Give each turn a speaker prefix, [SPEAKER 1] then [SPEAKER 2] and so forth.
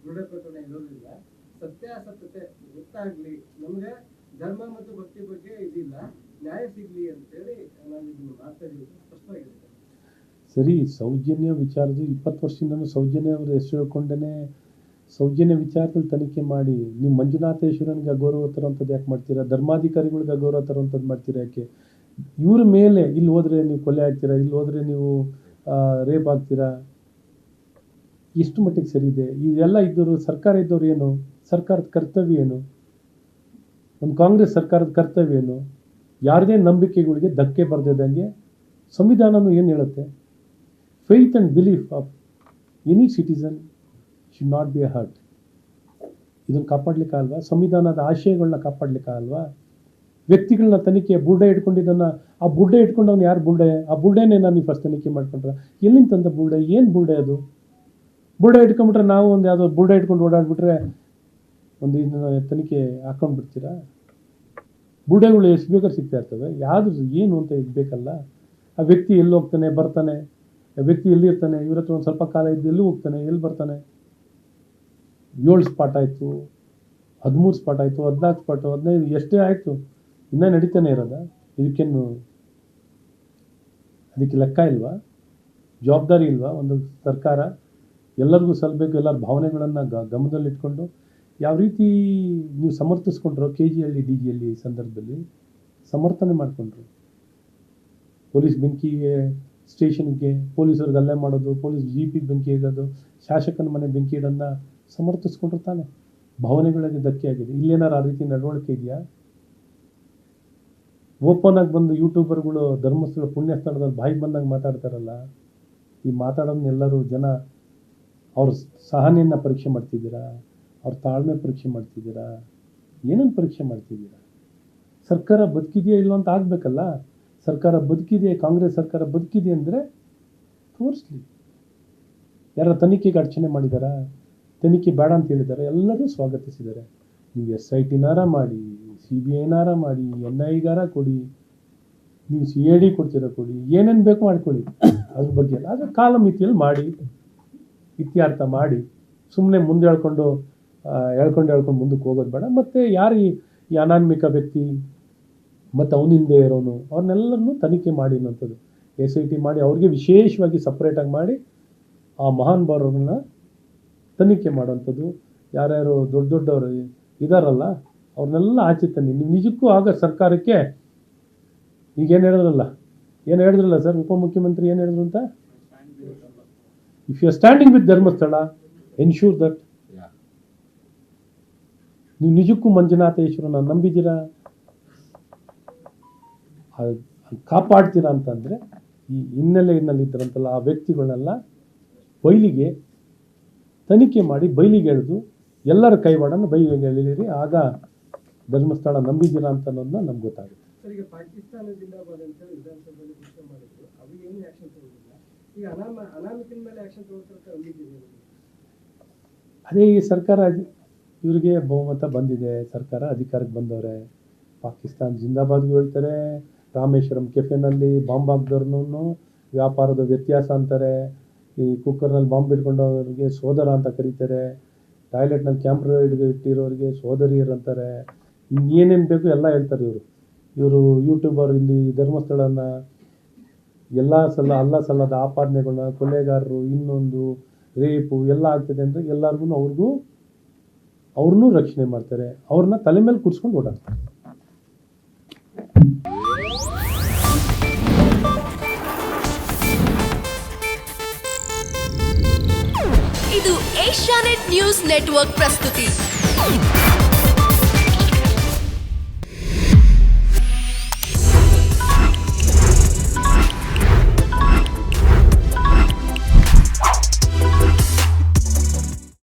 [SPEAKER 1] ದೃಢ ಪ್ರಕರಣ ಇರೋದ್ರಿಂದ ಸತ್ಯಾಸತ್ಯತೆ ಗೊತ್ತಾಗ್ಲಿ, ನಮ್ಗೆ ಧರ್ಮ ಮತ್ತು ಭಕ್ತಿ ಬಗ್ಗೆ ಇದಿಲ್ಲ, ನ್ಯಾಯ ಸಿಗ್ಲಿ ಅಂತೇಳಿ ನಾವು ಇದನ್ನು ಮಾತಾಡಿರೋದು ಸ್ಪಷ್ಟವಾಗಿದೆ.
[SPEAKER 2] ಸರಿ, ಸೌಜನ್ಯ ವಿಚಾರದ 20 ವರ್ಷದಿಂದನೂ ಸೌಜನ್ಯ ಅವರು ಹೆಸರು ಹೇಳ್ಕೊಂಡೇ ಸೌಜನ್ಯ ವಿಚಾರದಲ್ಲಿ ತನಿಖೆ ಮಾಡಿ. ನೀವು ಮಂಜುನಾಥೇಶ್ವರನಿಗೆ ಅಗೌರವ ತರುವಂಥದ್ದು ಯಾಕೆ ಮಾಡ್ತೀರಾ? ಧರ್ಮಾಧಿಕಾರಿಗಳಿಗೆ ಅಗೌರವ ತರುವಂಥದ್ದು ಮಾಡ್ತೀರಾ ಯಾಕೆ? ಇವ್ರ ಮೇಲೆ ಇಲ್ಲಿ ಹೋದರೆ ನೀವು ಕೊಲೆ ಆಗ್ತೀರಾ, ಇಲ್ಲಿ ಹೋದರೆ ನೀವು ರೇಪ್ ಆಗ್ತೀರಾ, ಎಷ್ಟು ಮಟ್ಟಿಗೆ ಸರಿ ಇದೆ? ಇವೆಲ್ಲ ಇದ್ದವರು ಸರ್ಕಾರ ಇದ್ದವ್ರು ಏನು? ಸರ್ಕಾರದ ಕರ್ತವ್ಯ ಏನು? ಒಂದು ಕಾಂಗ್ರೆಸ್ ಸರ್ಕಾರದ ಕರ್ತವ್ಯ ಏನು? ಯಾರದೇ ನಂಬಿಕೆಗಳಿಗೆ ಧಕ್ಕೆ ಬರೆದಿದ್ದಂಗೆ ಸಂವಿಧಾನನೂ ಏನು ಹೇಳುತ್ತೆ? Faith and belief of any citizen should not be hurt. ಇದನ್ನು ಕಾಪಾಡಲಿಕ್ಕಾಗಲ್ವಾ? ಸಂವಿಧಾನದ ಆಶಯಗಳನ್ನ ಕಾಪಾಡಲಿಕ್ಕಾಗಲ್ವಾ? ವ್ಯಕ್ತಿಗಳನ್ನ ತನಿಖೆ ಬುರ್ಡೆ ಇಟ್ಕೊಂಡಿದ್ದನ್ನು, ಆ ಬುರ್ಡೆ ಇಟ್ಕೊಂಡವ್ನು ಯಾರು ಬುರ್ಡೆ? ಆ ಬುರ್ಡೆನೇ ನಾನು ಫಸ್ಟ್ ತನಿಖೆ ಮಾಡ್ಕೊಂಡ್ರೆ ಎಲ್ಲಿಂದ ತಂದ ಬುರ್ಡೆ? ಏನು ಬುರ್ಡೆ ಅದು? ಬುರ್ಡೆ ಇಟ್ಕೊಂಡ್ಬಿಟ್ರೆ ನಾವು ಒಂದು ಯಾವುದೋ ಬುರ್ಡೆ ಇಟ್ಕೊಂಡು ಓಡಾಡ್ಬಿಟ್ರೆ ಒಂದು ಇದನ್ನ ತನಿಖೆ ಹಾಕೊಂಡ್ಬಿಡ್ತೀರಾ? ಬುರ್ಡೆಗಳು ಎಷ್ಟು ಬೇಕಾದ್ರೆ ಸಿಗ್ತಾ ಇರ್ತವೆ. ಯಾವುದು ಏನು ಅಂತ ಇರಬೇಕಲ್ಲ. ಆ ವ್ಯಕ್ತಿ ಎಲ್ಲಿ ಹೋಗ್ತಾನೆ ಬರ್ತಾನೆ, ಆ ವ್ಯಕ್ತಿ ಎಲ್ಲಿರ್ತಾನೆ, ಇವ್ರ ಹತ್ರ ಒಂದು ಸ್ವಲ್ಪ ಕಾಲ ಇದ್ದು ಎಲ್ಲಿ ಹೋಗ್ತಾನೆ, ಎಲ್ಲಿ ಬರ್ತಾನೆ? 7 ಸ್ಪಾಟ್ ಆಯಿತು, 13 ಸ್ಪಾಟ್ ಆಯಿತು, 14 ಸ್ಪಾಟು, 15, ಎಷ್ಟೇ ಆಯಿತು, ಇನ್ನೂ ನಡೀತಾನೆ ಇರೋದ? ಇದಕ್ಕೇನು ಅದಕ್ಕೆ ಲೆಕ್ಕ ಇಲ್ವಾ? ಜವಾಬ್ದಾರಿ ಇಲ್ವಾ? ಒಂದು ಸರ್ಕಾರ ಎಲ್ಲರಿಗೂ ಸಲ್ಲಬೇಕು, ಎಲ್ಲರ ಭಾವನೆಗಳನ್ನು ಗಮನದಲ್ಲಿಟ್ಕೊಂಡು ಯಾವ ರೀತಿ ನೀವು ಸಮರ್ಥಿಸ್ಕೊಂಡ್ರೋ KGಹಳ್ಳಿ DGಹಳ್ಳಿ ಸಂದರ್ಭದಲ್ಲಿ ಸಮರ್ಥನೆ ಮಾಡಿಕೊಂಡ್ರು. ಪೊಲೀಸ್ ಬೆಂಕಿಗೆ, ಸ್ಟೇಷನ್ಗೆ ಪೊಲೀಸರಿಗೆ ಹಲ್ಲೆ ಮಾಡೋದು, ಪೊಲೀಸ್ ಜೀಪಿಗೆ ಬೆಂಕಿ ಇಡೋದು, ಶಾಸಕನ ಮನೆ ಬೆಂಕಿ ಇಡೋದನ್ನ ಸಮರ್ಥಿಸ್ಕೊಂಡ್ರು ತಾನೆ. ಭಾವನೆಗಳಿಗೆ ಧಕ್ಕೆ ಆಗಿದೆ. ಇಲ್ಲೇನಾರು ಆ ರೀತಿ ನಡವಳಿಕೆ ಇದೆಯಾ? ಓಪನ್ ಆಗಿ ಬಂದು ಯೂಟ್ಯೂಬರ್ಗಳು ಧರ್ಮಸ್ಥಳ ಪುಣ್ಯಸ್ಥಳದಲ್ಲಿ ಬಾಯಿಗೆ ಬಂದಾಗ ಮಾತಾಡ್ತಾರಲ್ಲ, ಈ ಮಾತಾಡೋದನ್ನ ಎಲ್ಲರೂ ಜನ ಅವ್ರ ಸಹನೆಯನ್ನು ಪರೀಕ್ಷೆ ಮಾಡ್ತಿದ್ದೀರಾ? ಅವ್ರ ತಾಳ್ಮೆ ಪರೀಕ್ಷೆ ಮಾಡ್ತಿದ್ದೀರಾ? ಏನನ್ನು ಪರೀಕ್ಷೆ ಮಾಡ್ತಿದ್ದೀರಾ? ಸರ್ಕಾರ ಬದುಕಿದೆಯಾ ಇಲ್ವ ಅಂತ ಆಗಬೇಕಲ್ಲ. ಸರ್ಕಾರ ಬದುಕಿದೆ, ಕಾಂಗ್ರೆಸ್ ಸರ್ಕಾರ ಬದುಕಿದೆ ಅಂದರೆ ತೋರಿಸ್ಲಿ. ಯಾರ ತನಿಖೆಗೆ ಅಡಚಣೆ ಮಾಡಿದಾರಾ? ತನಿಖೆ ಬೇಡ ಅಂತ ಹೇಳಿದ್ದಾರೆ, ಎಲ್ಲರೂ ಸ್ವಾಗತಿಸಿದ್ದಾರೆ. ನೀವು SITನಾರ ಮಾಡಿ, CBIನಾರ ಮಾಡಿ, NIಗಾರ ಕೊಡಿ, ನೀವು CID ಕೊಡ್ತೀರ ಕೊಡಿ, ಏನೇನು ಬೇಕು ಮಾಡ್ಕೊಳ್ಳಿ, ಅದ್ರ ಬಗ್ಗೆ ಎಲ್ಲ. ಆದರೆ ಕಾಲಮಿತಿಯಲ್ಲಿ ಮಾಡಿ, ಇತ್ಯರ್ಥ ಮಾಡಿ, ಸುಮ್ಮನೆ ಮುಂದೆ ಹೇಳ್ಕೊಂಡು ಮುಂದಕ್ಕೆ ಹೋಗೋದು ಬೇಡ. ಮತ್ತು ಯಾರು ಈ ಅನಾನ್ಮಿಕ ವ್ಯಕ್ತಿ ಮತ್ತು ಅವನಿಂದೆ ಇರೋನು ಅವ್ರನ್ನೆಲ್ಲರನ್ನೂ ತನಿಖೆ ಮಾಡಿ ಅನ್ನೋಂಥದ್ದು, SIT ಮಾಡಿ ಅವ್ರಿಗೆ ವಿಶೇಷವಾಗಿ ಸಪ್ರೇಟಾಗಿ ಮಾಡಿ ಆ ಮಹಾನ್ ಭಾವರನ್ನ ತನಿಖೆ ಮಾಡೋವಂಥದ್ದು. ಯಾರ್ಯಾರು ದೊಡ್ಡವರು ಇದಾರಲ್ಲ ಅವ್ರನ್ನೆಲ್ಲ ಆಚೆ ತನ್ನಿ. ನೀವು ನಿಜಕ್ಕೂ ಆಗ ಸರ್ಕಾರಕ್ಕೆ ಈಗೇನು ಹೇಳಿದ್ರಲ್ಲ ಸರ್ ಉಪಮುಖ್ಯಮಂತ್ರಿ ಏನು ಹೇಳಿದ್ರು ಅಂತ, if you are standing with Dharmasthala ensure that. ನೀವು ನಿಜಕ್ಕೂ ಮಂಜುನಾಥೇಶ್ವರನ ನಂಬಿದ್ದೀರಾ, ಕಾಪಾಡ್ತೀರಾ ಅಂತಂದರೆ ಈ ಹಿನ್ನೆಲೆಯಲ್ಲಿದ್ದರಂತಲ್ಲ ಆ ವ್ಯಕ್ತಿಗಳನ್ನೆಲ್ಲ ಬಯಲಿಗೆ ತನಿಖೆ ಮಾಡಿ ಬಯಲಿಗೆ ಎಳೆದು ಎಲ್ಲರ ಕೈವಾಡನ್ನು ಬಯಲಿಗೆ ಎಳೀರಿ. ಆಗ ಧರ್ಮಸ್ಥಳ ನಂಬಿದ್ದೀರಾ ಅಂತ ಅನ್ನೋದನ್ನ ನಮ್ಗೆ ಗೊತ್ತಾಗುತ್ತೆ.
[SPEAKER 1] ಸರ್, ಈಗ ಪಾಕಿಸ್ತಾನ ಜಿಂದಾಬಾದ್ ಅಂತ ವಿಧಾನಸಭೆಯಲ್ಲಿ ಘೋಷಣೆ ಮಾಡಿದ್ರು, ಅವ್ರಿಗೆ ಏನು ಆಕ್ಷನ್ ತಗೊಂಡಿಲ್ಲ. ಈಗ ಅನಾಮಿಕನ ಮೇಲೆ ಆಕ್ಷನ್ ತಗೊಳ್ತಾರೆ.
[SPEAKER 2] ಅದೇ ಈ ಸರ್ಕಾರ ಇವರಿಗೆ ಬಹುಮತ ಬಂದಿದೆ, ಸರ್ಕಾರ ಅಧಿಕಾರಕ್ಕೆ ಬಂದವ್ರೆ. ಪಾಕಿಸ್ತಾನ ಜಿಂದಾಬಾದ್ಗೂ ಹೇಳ್ತಾರೆ, ರಾಮೇಶ್ವರಂ ಕೆಫೆನಲ್ಲಿ ಬಾಂಬ್ ಹಾಕಿದವ್ರನ್ನೂ ವ್ಯಾಪಾರದ ವ್ಯತ್ಯಾಸ ಅಂತಾರೆ, ಈ ಕುಕ್ಕರ್ನಲ್ಲಿ ಬಾಂಬ್ ಇಟ್ಕೊಂಡವ್ರಿಗೆ ಸೋದರ ಅಂತ ಕರೀತಾರೆ, ಟಾಯ್ಲೆಟ್ನಲ್ಲಿ ಕ್ಯಾಮ್ರಾ ಇಟ್ಟಿರೋರಿಗೆ ಸೋದರಿಯರು ಅಂತಾರೆ, ಇನ್ನೇನೇನು ಬೇಕು ಎಲ್ಲ ಹೇಳ್ತಾರೆ ಇವರು ಯೂಟ್ಯೂಬರ್. ಇಲ್ಲಿ ಧರ್ಮಸ್ಥಳನ ಅಲ್ಲ ಸಲ್ಲದ ಆಪಾದನೆಗಳನ್ನ, ಕೊಲೆಗಾರರು, ಇನ್ನೊಂದು ರೇಪು ಎಲ್ಲ ಆಗ್ತದೆ ಅಂದರೆ ಎಲ್ಲರಿಗೂ ಅವ್ರನ್ನೂ ರಕ್ಷಣೆ ಮಾಡ್ತಾರೆ, ಅವ್ರನ್ನ ತಲೆ ಮೇಲೆ ಕೂರಿಸ್ಕೊಂಡು ಓಡಾಡ್ತಾರೆ.
[SPEAKER 3] ಇದು ಏಷ್ಯಾನೆಟ್ ನ್ಯೂಸ್ ನೆಟ್ವರ್ಕ್ ಪ್ರಸ್ತುತಿ.